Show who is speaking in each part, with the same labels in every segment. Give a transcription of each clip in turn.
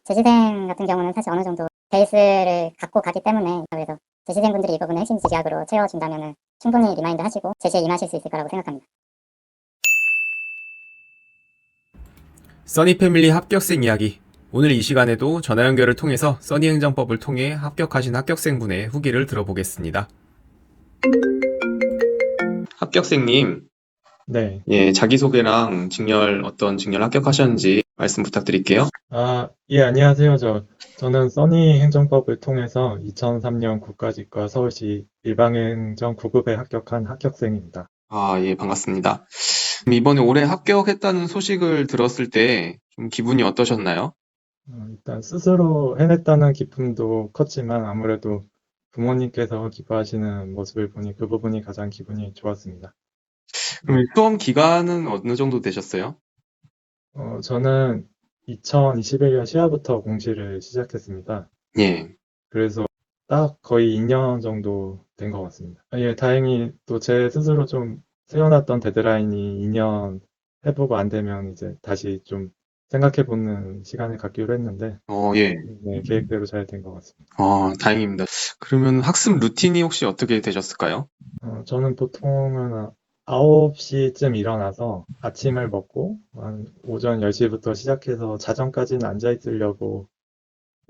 Speaker 1: 재시생 같은 경우는 사실 어느 정도 베이스를 갖고 가기 때문에 그래서 재시생분들이 이 부분을 핵심 지지학으로 채워준다면 충분히 리마인드 하시고 제시에 임하실 수 있을 거라고 생각합니다.
Speaker 2: 써니 패밀리 합격생 이야기. 오늘 이 시간에도 전화 연결을 통해서 써니 행정법을 통해 합격하신 합격생분의 후기를 들어보겠습니다. 합격생님,
Speaker 3: 네.
Speaker 2: 예, 자기소개랑 어떤 직렬 합격하셨는지 말씀 부탁드릴게요.
Speaker 3: 예, 안녕하세요. 저는 써니 행정법을 통해서 2003년 국가직과 서울시 일반행정 9급에 합격한 합격생입니다.
Speaker 2: 예, 반갑습니다. 이번에 올해 합격했다는 소식을 들었을 때 좀 기분이 어떠셨나요?
Speaker 3: 일단 스스로 해냈다는 기쁨도 컸지만 아무래도 부모님께서 기뻐하시는 모습을 보니 그 부분이 가장 기분이 좋았습니다.
Speaker 2: 그럼 수험 기간은 어느 정도 되셨어요?
Speaker 3: 저는 2021년 10월부터 공시를 시작했습니다.
Speaker 2: 예.
Speaker 3: 그래서 딱 거의 2년 정도 된 것 같습니다. 예, 다행히 또 제 스스로 좀 세워놨던 데드라인이 2년 해보고 안 되면 이제 다시 좀 생각해보는 시간을 갖기로 했는데,
Speaker 2: 예.
Speaker 3: 네, 계획대로 잘 된 것 같습니다.
Speaker 2: 다행입니다. 그러면 학습 루틴이 혹시 어떻게 되셨을까요?
Speaker 3: 저는 보통은 9시쯤 일어나서 아침을 먹고, 한 오전 10시부터 시작해서 자정까지는 앉아있으려고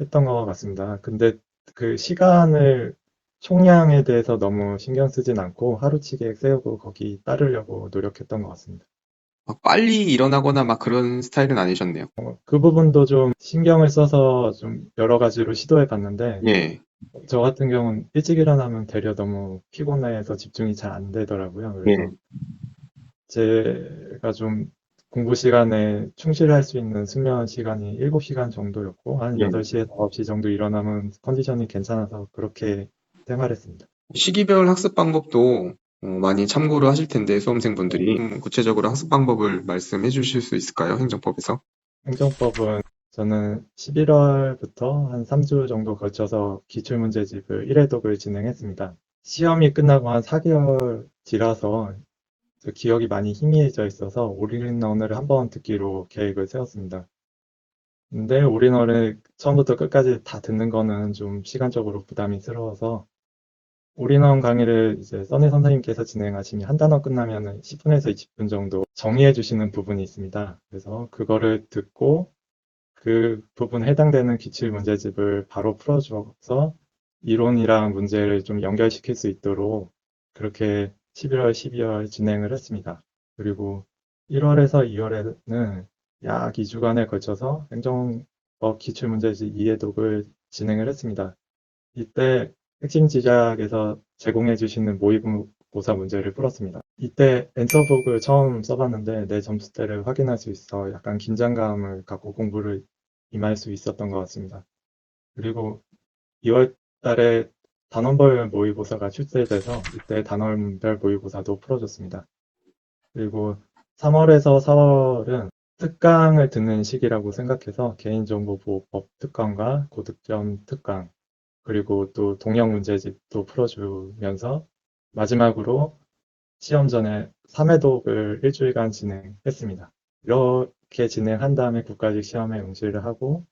Speaker 3: 했던 것 같습니다. 근데 그 시간을 총량에 대해서 너무 신경 쓰진 않고 하루치 계획 세우고 거기 따르려고 노력했던 것 같습니다.
Speaker 2: 막 빨리 일어나거나 막 그런 스타일은 아니셨네요.
Speaker 3: 그 부분도 좀 신경을 써서 좀 여러 가지로 시도해 봤는데
Speaker 2: 예.
Speaker 3: 저 같은 경우는 일찍 일어나면 되려 너무 피곤해서 집중이 잘 안 되더라고요.
Speaker 2: 예.
Speaker 3: 그래서 제가 좀 공부 시간에 충실할 수 있는 수면 시간이 7시간 정도였고, 한
Speaker 2: 예.
Speaker 3: 8시에서 9시 정도 일어나면 컨디션이 괜찮아서 그렇게 생활했습니다.
Speaker 2: 시기별 학습 방법도 많이 참고를 하실 텐데, 수험생분들이. 구체적으로 학습 방법을 말씀해 주실 수 있을까요? 행정법에서?
Speaker 3: 행정법은 저는 11월부터 한 3주 정도 걸쳐서 기출문제집을 1회독을 진행했습니다. 시험이 끝나고 한 4개월 지나서 기억이 많이 희미해져 있어서 올인원을 한번 듣기로 계획을 세웠습니다. 근데 올인원을 처음부터 끝까지 다 듣는 거는 좀 시간적으로 부담스러워서 올인원 강의를 이제 써니 선생님께서 진행하시면 한 단원 끝나면 10분에서 20분 정도 정리해 주시는 부분이 있습니다. 그래서 그거를 듣고 그 부분에 해당되는 기출 문제집을 바로 풀어줘서 이론이랑 문제를 좀 연결시킬 수 있도록 그렇게 11월, 12월 진행을 했습니다. 그리고 1월에서 2월에는 약 2주간에 걸쳐서 행정법 기출문제집 2회독을 진행을 했습니다. 이때 핵심 지작에서 제공해 주시는 모의고사 문제를 풀었습니다. 이때 앤서북을 처음 써봤는데 내 점수대를 확인할 수 있어 약간 긴장감을 갖고 공부를 임할 수 있었던 것 같습니다. 그리고 2월 달에 단원별 모의고사가 출제돼서 이때 단원별 모의고사도 풀어줬습니다. 그리고 3월에서 4월은 특강을 듣는 시기라고 생각해서 개인정보보호법 특강과 고득점 특강 그리고 또 동영 문제집도 풀어주면서 마지막으로 시험 전에 3회독을 일주일간 진행했습니다. 이렇게 진행한 다음에 국가직 시험에 응시를 하고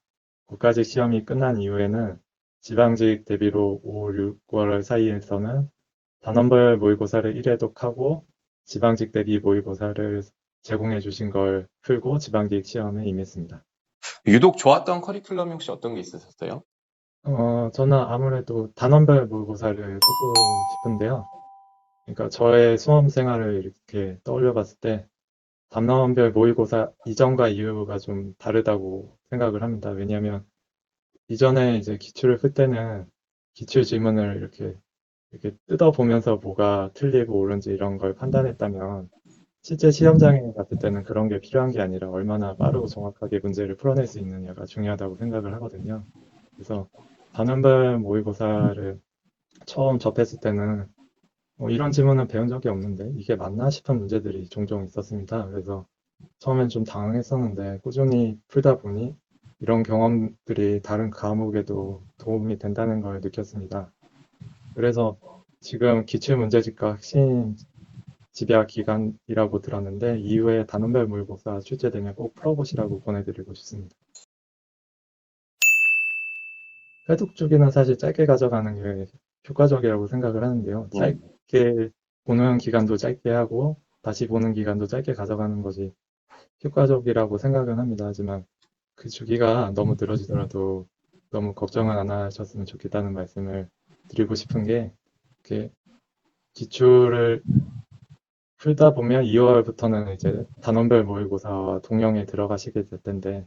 Speaker 3: 국가직 시험이 끝난 이후에는 지방직 대비로 5, 6월 사이에서는 단원별 모의고사를 1회독하고 지방직 대비 모의고사를 제공해 주신 걸 풀고 지방직 시험에 임했습니다.
Speaker 2: 유독 좋았던 커리큘럼이 혹시 어떤 게 있으셨어요?
Speaker 3: 저는 아무래도 단원별 모의고사를 꼽고 싶은데요. 그러니까 저의 수험 생활을 이렇게 떠올려 봤을 때 단원별 모의고사 이전과 이후가 좀 다르다고 생각을 합니다. 왜냐하면 이전에 이제 기출을 풀 때는 기출 질문을 이렇게 뜯어보면서 뭐가 틀리고 옳은지 이런 걸 판단했다면 실제 시험장에 갔을 때는 그런 게 필요한 게 아니라 얼마나 빠르고 정확하게 문제를 풀어낼 수 있느냐가 중요하다고 생각을 하거든요. 그래서 단원별 모의고사를 처음 접했을 때는 이런 질문은 배운 적이 없는데 이게 맞나 싶은 문제들이 종종 있었습니다. 그래서 처음엔 좀 당황했었는데 꾸준히 풀다 보니 이런 경험들이 다른 과목에도 도움이 된다는 걸 느꼈습니다. 그래서 지금 기출문제집과 핵심 집약 기간이라고 들었는데 이후에 단원별 모의고사 출제되면 꼭 풀어보시라고 권해드리고 싶습니다. 회독 주기는 사실 짧게 가져가는 게 효과적이라고 생각을 하는데요. 짧게 보는 기간도 짧게 하고 다시 보는 기간도 짧게 가져가는 것이 효과적이라고 생각은 합니다. 하지만 그 주기가 너무 늘어지더라도 너무 걱정은 안 하셨으면 좋겠다는 말씀을 드리고 싶은 게, 이렇게 기출을 풀다 보면 2월부터는 이제 단원별 모의고사와 동영에 들어가시게 될 텐데,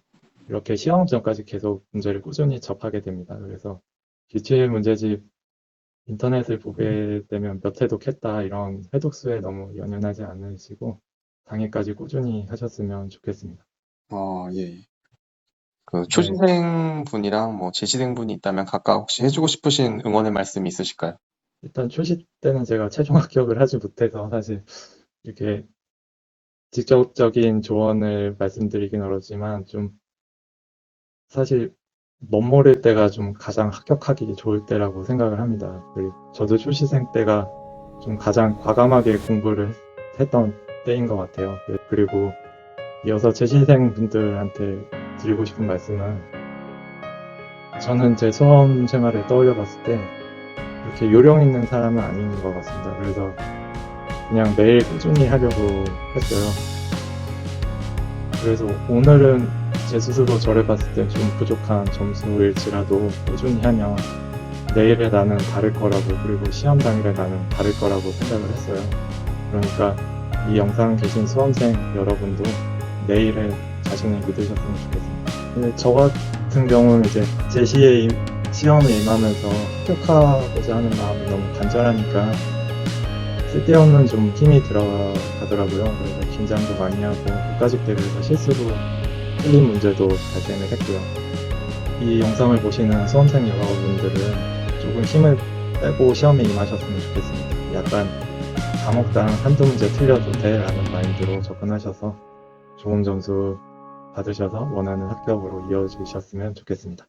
Speaker 3: 이렇게 시험 전까지 계속 문제를 꾸준히 접하게 됩니다. 그래서 기출 문제집 인터넷을 보게 되면 몇 회독 했다 이런 회독수에 너무 연연하지 않으시고 당일까지 꾸준히 하셨으면 좋겠습니다.
Speaker 2: 예. 그 초시생 분이랑 뭐 재시생 분이 있다면 각각 혹시 해주고 싶으신 응원의 말씀이 있으실까요?
Speaker 3: 일단 초시 때는 제가 최종 합격을 하지 못해서 사실 이렇게 직접적인 조언을 말씀드리긴 어렵지만, 좀 사실 멋모를 때가 좀 가장 합격하기 좋을 때라고 생각을 합니다. 그리고 저도 초시생 때가 좀 가장 과감하게 공부를 했던 때인 것 같아요. 그리고 이어서 재시생 분들한테 드리고 싶은 말씀은, 저는 제 수험 생활을 떠올려 봤을 때 이렇게 요령 있는 사람은 아닌 것 같습니다. 그래서 그냥 매일 꾸준히 하려고 했어요. 그래서 오늘은 제 스스로 저를 봤을 때 좀 부족한 점수일지라도 꾸준히 하면 내일의 나는 다를 거라고, 그리고 시험 당일의 나는 다를 거라고 생각을 했어요. 그러니까 이 영상 계신 수험생 여러분도 내일의 자신을 믿으셨으면 좋겠습니다. 근데 저 같은 경우는 이제 제시에 시험에 임하면서 합격하고자 하는 마음이 너무 간절하니까 쓸데없는 좀 힘이 들어가더라고요. 그래서 긴장도 많이 하고 국가직 대회에서 실수로 틀린 문제도 발생을 했고요. 이 영상을 보시는 수험생 여러분들은 조금 힘을 빼고 시험에 임하셨으면 좋겠습니다. 약간 과목당 한두 문제 틀려도 돼 라는 마인드로 접근하셔서 좋은 점수 받으셔서 원하는 합격으로 이어지셨으면 좋겠습니다.